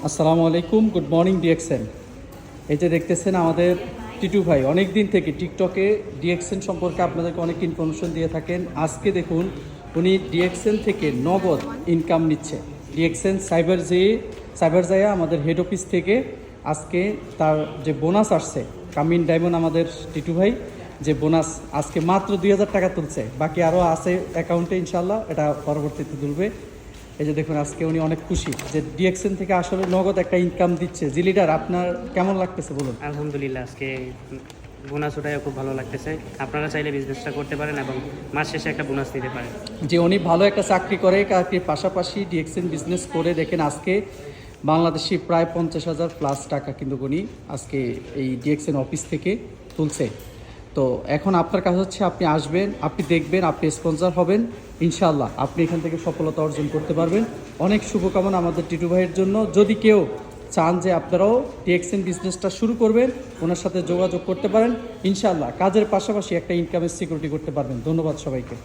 আসসালামু আলাইকুম, good morning DXN. এই যে দেখতেছেন আমাদের টিটু ভাই অনেক দিন থেকে টিকটকে ডিএক্সএন সম্পর্কে আপনাদেরকে অনেক ইনফরমেশন দিয়ে থাকেন। আজকে দেখুন উনি ডিএক্সএন থেকে নগদ ইনকাম নিচ্ছে। ডিএক্সএন সাইবার জায়া আমাদের হেড অফিস থেকে আজকে তার যে বোনাস আসছে, কামিন ডায়মন্ড আমাদের টিটু ভাই যে বোনাস আজকে মাত্র 2000 টাকা তুলছে, বাকি আরও আছে অ্যাকাউন্টে, ইনশাল্লাহ এটা পরবর্তীতে তুলবে। এই যে দেখুন আজকে উনি অনেক খুশি যে ডিএক্সএন থেকে আসলে নগদ একটা ইনকাম দিচ্ছে। জি লিডার, আপনার কেমন লাগতেছে বলুন? আলহামদুলিল্লাহ, আজকে বোনাস ওটাই খুব ভালো লাগতেছে। আপনারা চাইলে বিজনেসটা করতে পারেন এবং মাস শেষে একটা বোনাস নিতে পারেন। যে উনি ভালো একটা চাকরি করে, চাকরির পাশাপাশি ডিএক্সএন বিজনেস করে দেখেন আজকে বাংলাদেশি প্রায় 50,000 প্লাস টাকা কিন্তু উনি আজকে এই ডিএক্সএন অফিস থেকে তুলছে। তো এখন আপনার কাজ হচ্ছে আপনি আসবেন, আপনি দেখবেন, আপনি স্পন্সর হবেন, ইনশাআল্লাহ আপনি এখান থেকে সফলতা অর্জন করতে পারবেন। অনেক শুভকামনা আমাদের টিটু ভাইয়ের জন্য। যদি কেউ চান যে আপনারাও ডিএক্সএন বিজনেসটা শুরু করবেন, ওনার সাথে যোগাযোগ করতে পারেন। ইনশাআল্লাহ কাজের পাশাপাশি একটা ইনকামের সিকিউরিটি করতে পারবেন। ধন্যবাদ সবাইকে।